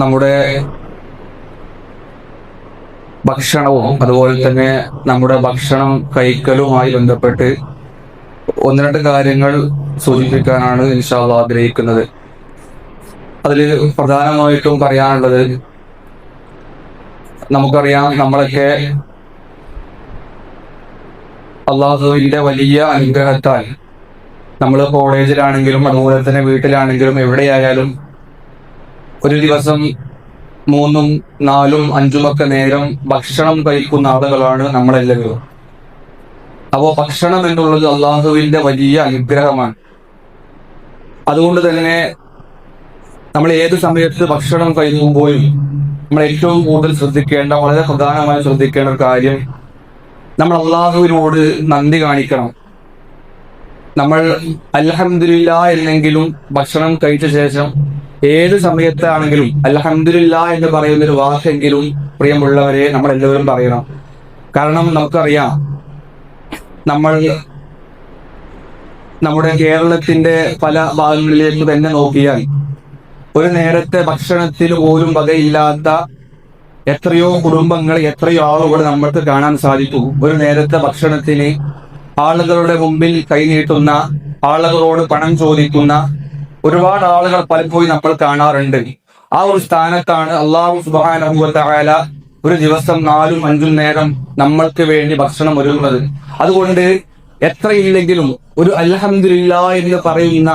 നമ്മുടെ ഭക്ഷണവും അതുപോലെ തന്നെ നമ്മുടെ ഭക്ഷണം കഴിക്കലുമായി ബന്ധപ്പെട്ട് ഒന്ന് രണ്ട് കാര്യങ്ങൾ സൂചിപ്പിക്കാനാണ് ഇൻഷാ അല്ലാഹ് ആഗ്രഹിക്കുന്നത്. അതിൽ പ്രധാനമായിട്ടും പറയാനുള്ളത്, നമുക്കറിയാം നമ്മളൊക്കെ അള്ളാഹുവിന്റെ വലിയ അനുഗ്രഹത്താൽ നമ്മൾ കോളേജിലാണെങ്കിലും അതുപോലെ തന്നെ വീട്ടിലാണെങ്കിലും എവിടെയായാലും ഒരു ദിവസം 3, 4, 5 നേരം ഭക്ഷണം കഴിക്കുന്ന ആളുകളാണ് നമ്മളെല്ലാവരും. അപ്പോൾ ഭക്ഷണം എന്നുള്ളത് അള്ളാഹുവിന്റെ വലിയ അനുഗ്രഹമാണ്. അതുകൊണ്ട് തന്നെ നമ്മൾ ഏത് സമയത്ത് ഭക്ഷണം കഴിക്കുമ്പോഴും നമ്മൾ ഏറ്റവും കൂടുതൽ ശ്രദ്ധിക്കേണ്ട, വളരെ പ്രധാനമായി ശ്രദ്ധിക്കേണ്ട ഒരു കാര്യം, നമ്മൾ അള്ളാഹുവിനോട് നന്ദി കാണിക്കണം. നമ്മൾ അൽഹംദുലില്ലാ എന്നെങ്കിലും ഭക്ഷണം കഴിച്ച ശേഷം ഏത് സമയത്താണെങ്കിലും അൽഹംദുലില്ലാ എന്ന് പറയുന്ന ഒരു വാക്കെങ്കിലും പ്രിയമുള്ളവരെ നമ്മളെല്ലാവരും പറയണം. കാരണം നമുക്കറിയാം, നമ്മൾ നമ്മുടെ കേരളത്തിന്റെ പല ഭാഗങ്ങളിലേക്ക് തന്നെ നോക്കിയാൽ ഒരു നേരത്തെ ഭക്ഷണത്തിന് പോലും വകയില്ലാത്ത എത്രയോ കുടുംബങ്ങൾ, എത്രയോ ആളുകൾ നമ്മൾക്ക് കാണാൻ സാധിക്കും. ഒരു നേരത്തെ ഭക്ഷണത്തിന് ആളുകളുടെ മുമ്പിൽ കൈനീട്ടുന്ന, ആളുകളോട് പണം ചോദിക്കുന്ന ഒരുപാട് ആളുകൾ പലപ്പോഴും നമ്മൾ കാണാറുണ്ട്. ആ ഒരു സ്ഥാനത്താണ് അല്ലാഹു സുബ്ഹാനഹു വ തആല ഒരു ദിവസം 4, 5 നേരം നമ്മൾക്ക് വേണ്ടി ഭക്ഷണം ഒരുക്കുന്നത്. അതുകൊണ്ട് എത്രയില്ലെങ്കിലും ഒരു അൽഹംദുലില്ലാ എന്ന് പറയുന്ന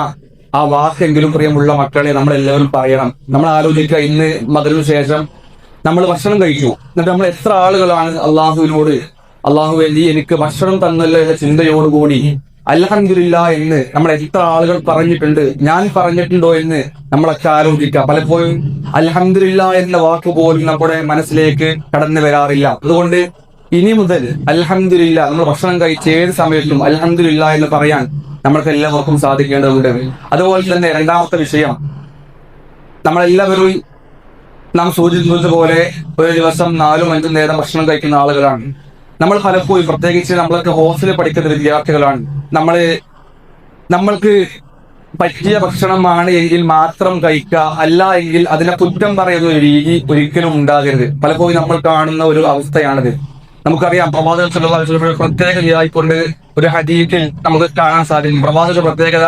ആ വാക്കെങ്കിലും പ്രിയമുള്ള മക്കളെ നമ്മളെല്ലാവരും പറയണം. നമ്മൾ ആലോചിക്കുക, ഇന്ന് മഗ്‌രിബിന് ശേഷം നമ്മൾ ഭക്ഷണം കഴിച്ചു, എന്നിട്ട് നമ്മൾ എത്ര ആളുകളാണ് അള്ളാഹുവിനോട് അള്ളാഹുവേ നീ എനിക്ക് ഭക്ഷണം തന്നല്ലോ എന്ന ചിന്തയോടുകൂടി അൽഹംദുലില്ലാ എന്ന് നമ്മൾ എത്ര ആളുകൾ പറഞ്ഞിട്ടുണ്ട്, ഞാൻ പറഞ്ഞിട്ടുണ്ടോ എന്ന് നമ്മളൊക്കെ ആലോചിക്കുക. പലപ്പോഴും അൽഹംദുലില്ലാ എന്ന വാക്ക് പോലും നമ്മുടെ മനസ്സിലേക്ക് കടന്നു വരാറില്ല. അതുകൊണ്ട് ഇനി മുതൽ അൽഹംദുലില്ലാ, നമ്മൾ ഭക്ഷണം കഴിച്ച ഏത് സമയത്തും അൽഹംദുലില്ലാ എന്ന് പറയാൻ നമ്മൾക്ക് എല്ലാവർക്കും സാധിക്കേണ്ടതുണ്ട്. അതുപോലെ തന്നെ രണ്ടാമത്തെ വിഷയം, നമ്മളെല്ലാവരും നാം സൂചിപ്പിച്ചതുപോലെ ഒരു ദിവസം 4, 5 നേരം ഭക്ഷണം കഴിക്കുന്ന ആളുകളാണ്. നമ്മൾ പലപ്പോഴും, പ്രത്യേകിച്ച് നമ്മളൊക്കെ ഹോസ്റ്റലിൽ പഠിക്കുന്ന വിദ്യാർത്ഥികളാണ്, നമ്മൾക്ക് പറ്റിയ ഭക്ഷണമാണ് എങ്കിൽ മാത്രം കഴിക്കുക, അല്ല എങ്കിൽ അതിനെ കുറ്റം പറയുന്ന ഒരു രീതി ഒരിക്കലും ഉണ്ടാകരുത്. പലപ്പോഴും നമ്മൾ കാണുന്ന ഒരു അവസ്ഥയാണിത്. നമുക്കറിയാം, പ്രവാചകൻ സല്ലല്ലാഹു അലൈഹി വസല്ലം പ്രത്യേകതയായിക്കൊണ്ട് ഒരു ഹദീസിൽ നമുക്ക് കാണാൻ സാധിക്കും. പ്രവാചക പ്രത്യേകത,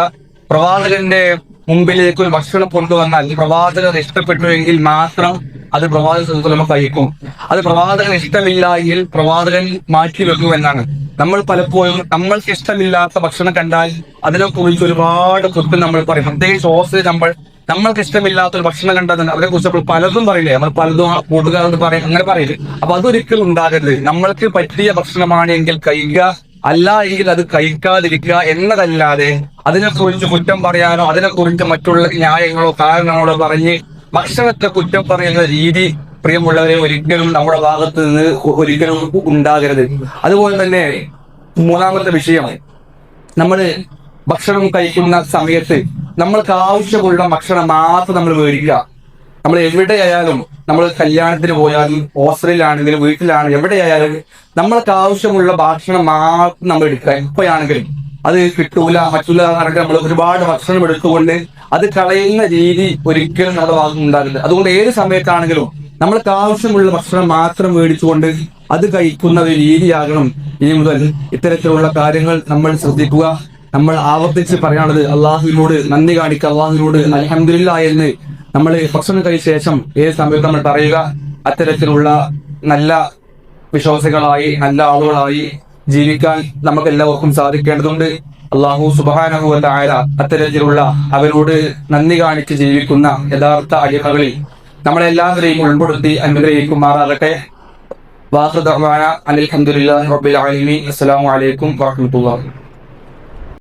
പ്രവാചകന്റെ മുമ്പിലേക്ക് ഒരു ഭക്ഷണം കൊണ്ടുവന്നാൽ പ്രവാചകർ ഇഷ്ടപ്പെട്ടു എങ്കിൽ മാത്രം അത് പ്രവാചകൻ സല്ലല്ലാഹു അലൈഹി വസല്ലം കഴിക്കും. അത് പ്രവാചകൻ ഇഷ്ടമില്ല എങ്കിൽ പ്രവാചകൻ മാറ്റിവെക്കും എന്നാണ്. നമ്മൾ പലപ്പോഴും നമ്മൾക്ക് ഇഷ്ടമില്ലാത്ത ഭക്ഷണം കണ്ടാൽ അതിനെ കുറിച്ച് ഒരുപാട് കുറ്റം നമ്മൾ പറയും. പ്രത്യേകിച്ച് ഹോസ്റ്റലിൽ നമ്മൾക്ക് ഇഷ്ടമില്ലാത്ത ഒരു ഭക്ഷണം കണ്ടാൽ അതിനെ കുറിച്ച് നമ്മൾ പലതും പറയില്ലേ, നമ്മൾ പലതും കൂട്ടുകാരോട് പറയും, അങ്ങനെ പറയില്ല. അപ്പൊ അതൊരിക്കലും ഉണ്ടാകരുത്. നമ്മൾക്ക് പറ്റിയ ഭക്ഷണമാണെങ്കിൽ കഴിക്കുക, അല്ല എങ്കിൽ അത് കഴിക്കാതിരിക്കുക എന്നതല്ലാതെ അതിനെക്കുറിച്ച് കുറ്റം പറയാനോ അതിനെക്കുറിച്ച് മറ്റുള്ള ന്യായങ്ങളോ കാരണങ്ങളോ പറഞ്ഞ് ഭക്ഷണത്തെ കുറ്റം പറയുന്ന രീതി പ്രിയമുള്ളവരെ ഒരിക്കലും നമ്മുടെ ഭാഗത്ത് നിന്ന് ഒരിക്കലും ഉണ്ടാകരുത്. അതുപോലെ തന്നെ മൂന്നാമത്തെ വിഷയം, നമ്മൾ ഭക്ഷണം കഴിക്കുന്ന സമയത്ത് നമ്മൾക്ക് ആവശ്യമുള്ള ഭക്ഷണം മാത്രം നമ്മൾ മേടിക്കുക. നമ്മൾ എവിടെയായാലും, നമ്മൾ കല്യാണത്തിന് പോയാലും ഹോസ്റ്റലിലാണെങ്കിലും വീട്ടിലാണെങ്കിലും എവിടെയായാലും നമ്മൾക്ക് ആവശ്യമുള്ള ഭക്ഷണം മാത്രം നമ്മൾ എടുക്കുക. എപ്പോഴാണെങ്കിലും അത് കിട്ടൂല മറ്റുള്ള നമ്മൾ ഒരുപാട് ഭക്ഷണം എടുത്തുകൊണ്ട് അത് കളയുന്ന രീതി ഒരിക്കലും നമ്മുടെ ഭാഗത്ത് ഉണ്ടാകില്ല. അതുകൊണ്ട് ഏത് സമയത്താണെങ്കിലും നമ്മൾക്ക് ആവശ്യമുള്ള ഭക്ഷണം മാത്രം മേടിച്ചുകൊണ്ട് അത് കഴിക്കുന്ന ഒരു രീതിയാകണം ഇനി മുതൽ. ഇത്തരത്തിലുള്ള കാര്യങ്ങൾ നമ്മൾ ശ്രദ്ധിക്കുക. നമ്മൾ ആവർത്തിച്ച് പറയാനുള്ളത്, അള്ളാഹുവിനോട് നന്ദി കാണിക്കുക, അള്ളാഹുവിനോട് അൽഹംദുലില്ലാ എന്ന് നമ്മൾ ഭക്ഷണം കഴിച്ച ശേഷം ഏത് സമയത്ത് നമ്മൾ പറയുക. അത്തരത്തിലുള്ള നല്ല വിശ്വാസികളായി, നല്ല ആളുകളായി ജീവിക്കാൻ നമുക്ക് എല്ലാവർക്കും സാധിക്കേണ്ടതുണ്ട്. അല്ലാഹു സുബ്ഹാനഹു വ തആല അത്തരത്തിലുള്ള അവരോട് നന്ദി കാണിച്ച് ജീവിക്കുന്ന യഥാർത്ഥ അടിമകളിൽ നമ്മളെല്ലാവരെയും ഉൾപ്പെടുത്തി അനുഗ്രഹിക്കുമാറാകട്ടെ. വാഖിറു ദഅ്വാനാ അൽഹംദുലില്ലാഹി റബ്ബിൽ ആലമീൻ. അസ്സലാമു അലൈക്കും വറഹ്മത്തുള്ളാഹി.